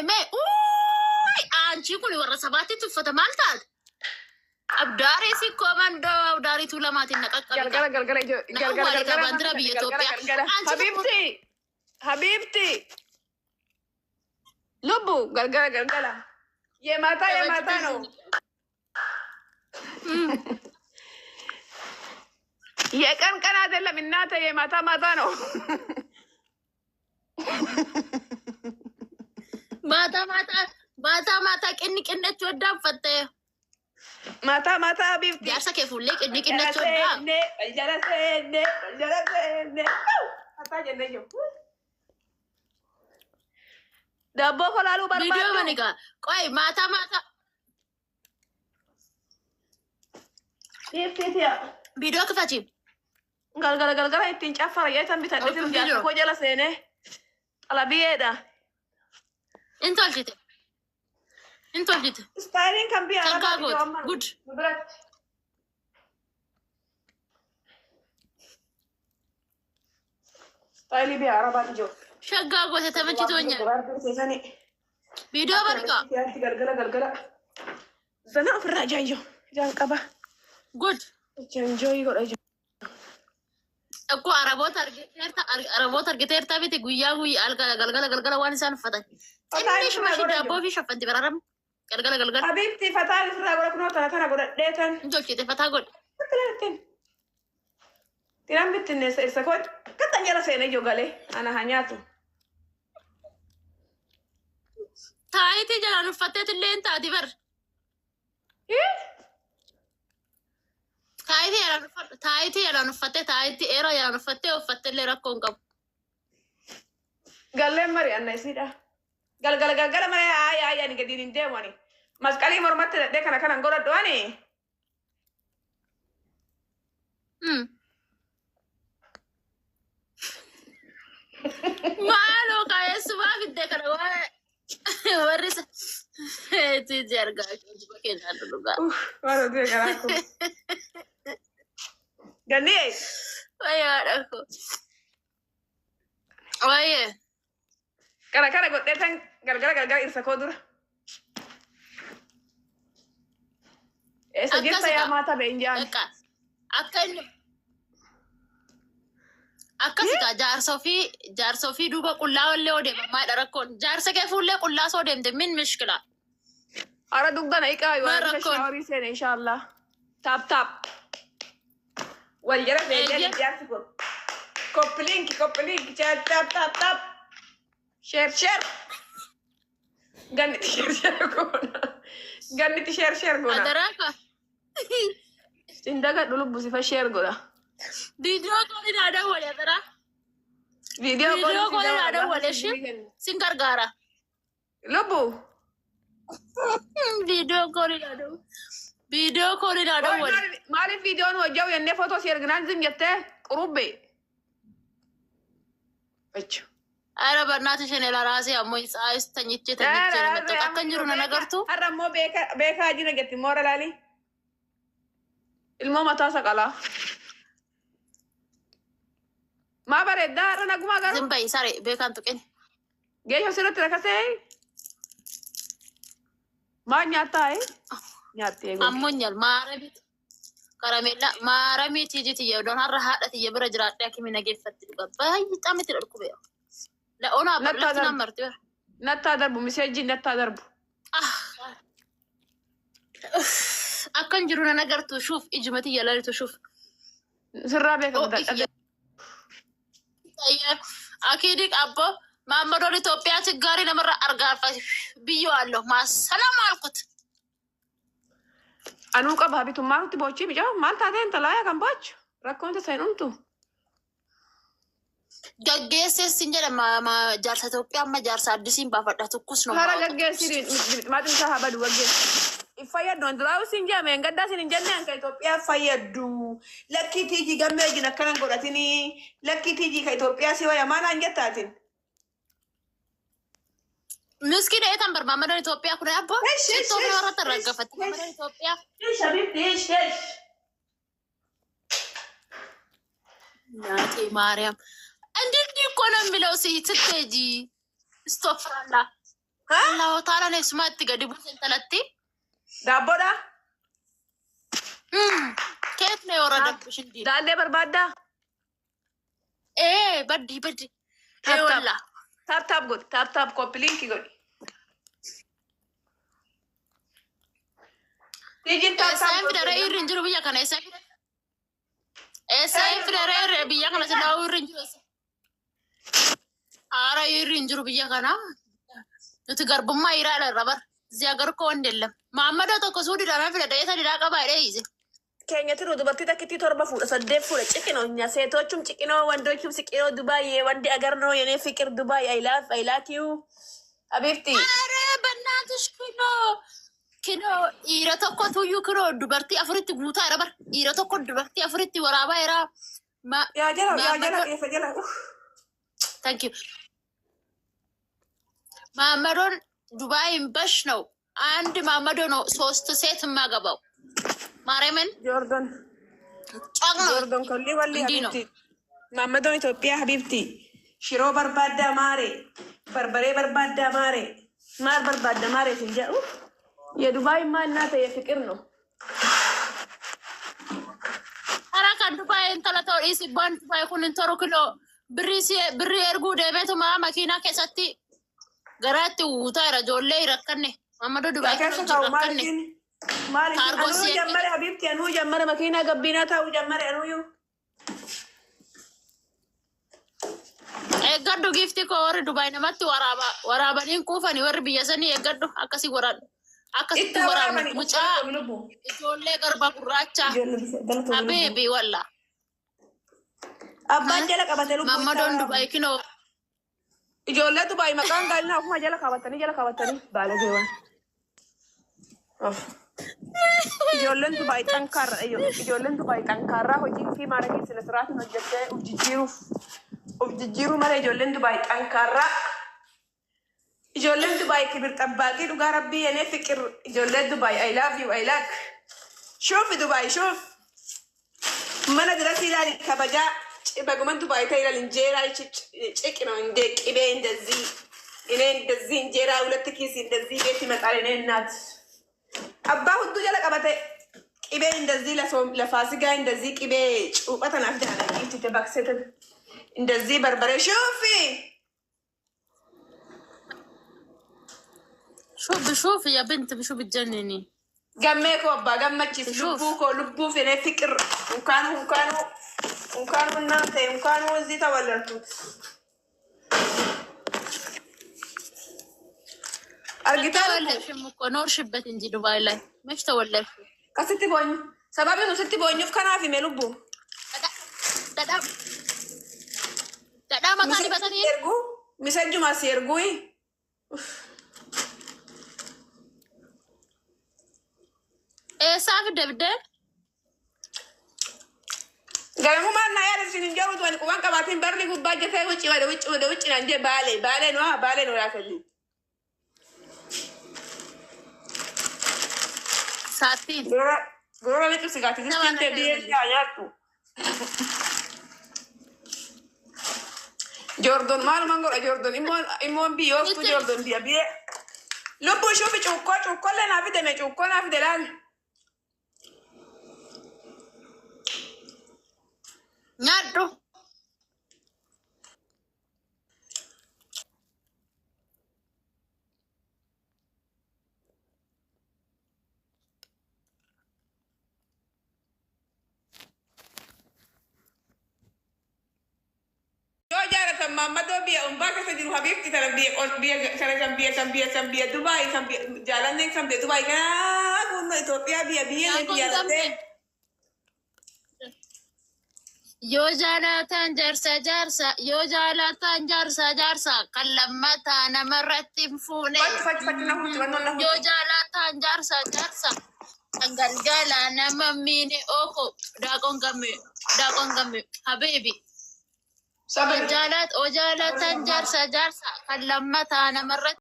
me. Anchi kuni warra sabati tuffata maal taate? Abdaari si komando abdaari tu lamatiin naqaqqabi. Galgala bandira biyya Itoophiyaa. Habibti. Lubbu galgala. Yemata no. የቀን አይደለም እናተ የማታ ነው። ማታ ቅንቅነች ወዳ ፈተ ማታ ቢፍ ያርሰ ከፉለ ቅንቅነች ወዳ ጀለሰ አታጀነጆ ዳቦ ኮላሉ በርባዶ ቪዲዮ ማንጋ ቆይ ማታ ቢፍቲያ ቪዲዮ ክፈቺ galgala ittiin caffara yeetan bitadhetin jaarsa koo jala seene xalabiyeedha intolchite istaayiliin kan biya arabaa good istaayilii biya arabaa ijoo shaggaa gote tamachitonya ቪዲዮ በርቃ galgala zana ofirraa jaayyo jaan qaba good janjooyi godha Aku Arabota argiteerta biti guyyaa galgala waan isaan uffatan. Inni shumashi daabboo fi shaffanti bararam. Galgala. Habibti fataa irraa godha kunoo tana godhadheetan. Jolchite fataa godhe. Tiraan bittinne isa koo kattan jala seenee jogalee ana haa nyaatu. Taayiti jalaan uffatteet illee hin taati bar. Taayiti yalan uffatte taayiti eeroo yalan uffatte illee rakkoo hin qabu. Galleen mari'anna isiidha. Galgala malee ani gadiin hin deemani. Masqalii mormatti dhadhee kanan godhadhu ani. Maaloo kaayeessumaa fiddee kana warri tiiti argaa jiru keenyaan dhugaa. Waan hojii garaa kun. Gannee. Wayyaadha. Wayyee. Kana godheetan galgala irsa koo dura. Eessa jirta yaa maata beenjaan. Akkasika jaarsoo fi duuba qullaa wallee odeemamaa dha rakkoon. Jaarsa kee fuullee qullaa soo deemte min mishkila. Ara dugdana iqaa yoo shaaworii seene inshaallah. Taap. Wal jala beelee jaarsi kun. Koppilinki taap. Share. Ganniti share goona. Adaraka. Sindaga dhulubbu sifa share goona. Video call ada wale adara. Video call ada wale shi. Sin gargara. Lubbu. Video call ada wale. Maaliif videoon wajjaa yennee footoo si erginaan zim jettee qurubbe. Achu. Ara barnaati shan ራሴ አሞኝ ፀሐይ ተኝቼ መጠቃከን ጅሩ ነገርቱ አራሞ ቤካ ጅነ ገት ሞራላሊ ilmoo mataa saqalaa. Maa bareeddaa irra naguma garuu. Zimbai sare beekan tuqin. Geesho sirriitti rakkatee. Maa nyaattaa nyaattee eegu. Ammunyal maaramii tiijiti yeedon har'a haadha tiyya bira jiraadhee akimi nageeffatti dhuga baay'ee xaamiti dhadhu beeku. La'oonaa bal'atti nammarti bara. Nattaa darbu miseejjiin nattaa darbu. Akkan jiru na nagartu shuuf ijumati yalalitu shuuf. Sirraa beekamu dadhabe. Akidik abbo Maammadoon Itoophiyaatti gaarii namarra argaafate biyyoo allo maasalaam alkut. Anuu qaba bitummaa nutti boochii bijaa maal taatee intalaa kan boochu rakkoon isa hin humtu. Gaggeesseessin jedhama jaarsa Itoophiyaa amma jaarsa addisiin baafadha tokkos nu. Hara gaggeessi maatiin isaa haa badu gaggeessi. Fayyadu anduraa usin jame gaddaa sin jenne anka Itoophiyaa fayyadu. Lakkii tiiji gammee jina kanan godhatini lakkii tiiji ka Itoophiyaa si waya maana anjettaatin. Miski da etan Maammadoon Itoophiyaa kun abbo. Sittoo kana warra tarraggafatti Maammadoon Itoophiyaa. Shabibti Naati Maariyaam. Andi ko na milaw si titeji. Stop franda. Allah taala ne sumatti gadi buusen talatti. Daabboodha. Keet ne warra dabbishin diin. Daandee barbaaddaa? Baddi. Walla. Taap godhi. Taap koppiliinki godhi. Tiijin taap Eessaan fidaree irri hin jiru biyya kana eessaan fidaree biyya kana silaa irri hin jiru. Haara irri hin jiru biyya kana. Nuti garbummaa hiraadha irra bar. Zia garkoo wandeellam. Maammadoo tokko suudidhaan fidadha eessa didhaa qabaa dheeyise. Keenya tiru dubartii takkitti 7 fuudha 8 fuudha ciqinoo seetochum ciqinoo wandochum siqinoo Dubaay wandi agarnoo yenee fikir Dubaay I like you Habibti. Are bannaatish kinoo dhiira tokko tuyyuu kinoo dubartii afuritti guutaa jira bar. Dhiira tokko dubartii afuritti waraabaa jira. Yaa jala. Thank you. Maammadoon Dubaay bash ነው አንድ ማመዶ ነው 3 ሴት ማገባው ማርያምን ጆርዳን ኮሊ ወሊ ሀቢብቲ ማመዶን ኢትዮጵያ ሀቢብቲ ሽሮ በርባዳ ማሬ በርበሬ በርባዳ ማሬ ማር በርባዳ ማሬ ሲንጀ የዱባይ እናተ የፍቅር ነው አራካ ዱባይ እንተለተው ኢሲባን ዱባይ ኩን እንተሩ ክሎ ብሪ ኤርጉ ደቤቱማ መኪና ከሰቲ ገራቲ ውታራ ጆሌ ይረከነ ማመዶ ዱባይ ከሰታውማልኪ مالك أنو جمّر حبيبتي أنو جمّر مكينة قبينا تاو جمّر أنو يو gaddu gifti ko warri Dubai namatti waraabaniin kuufani warri biyya sanii gaddu akkasi waraabnu akkasitti waraabnu mucaa ijoollee garba gurraacha habibi walla abbaan jala qabate lubbu Mammadoon Dubai kinoo ijoollee Dubai maqaan gaalina akkuma jala qabatanii baalageewwan ijoolleen Dubai xankaarraa hojii fi maala keessatti siraatiin hojjettee of jijjiiruu malee ijoolleen Dubai xankaarraa ijoolleen Dubai kibir xabbaaqii dhugaa rabbii yenee fiqir ijoolleen Dubai I love you shuuf Dubai shuuf mana dirasi ilaali kabajaa beguman Dubai ta'e ilaali injeeraa ciqinoo indee qibee indezii inee indezii injeeraa huለት ኪስ indezii ቤት ይመጣል እኔ እናት አባ ሁሉ ጀለ ቀበተ ቅቤ እንደዚህ ለፋሲካ እንደዚህ ቅቤ ጩቀተን አፍዳና ይቺ ተባክሰተን እንደዚህ በርበሬ شوف يا بنت بشوف تجنني قميكو أبا قمتشيس لبو فيني فكر وكانوا الناس وكانوا زيتا ولرتو تولف شمكو نور شبت انجي دبي لاي مش تولف كستي بوني سبب انه ستي بوني في كنافي ملبو تدا ما كان بتاني يرغو مسجو ما سيرغوي صاف دبده قالوا ما انا يعرف شنو نجاوب وانا كمان قباتين برلي كوباجه في وچ نانجي بالي نو راسلي ساتين غورا لك سيغاتي انت دي ياياتو جوردن مال مانغو جوردن ايمون بي يوستو جوردن بي لبو شوفي چوكو لنا في دمي چوكو نا في دلال نادو Mamado biya umbaka sa jiru habibti tarang biya sambiya Dubai jalan neng sambiya Dubai ka kuno Ethiopia biya late yo jalatan jarsa kallamata namarratti fune yo jalatan jarsa galgala namamini oko dakon gamme habibi وجالت جارسة كلمتها أنا مرت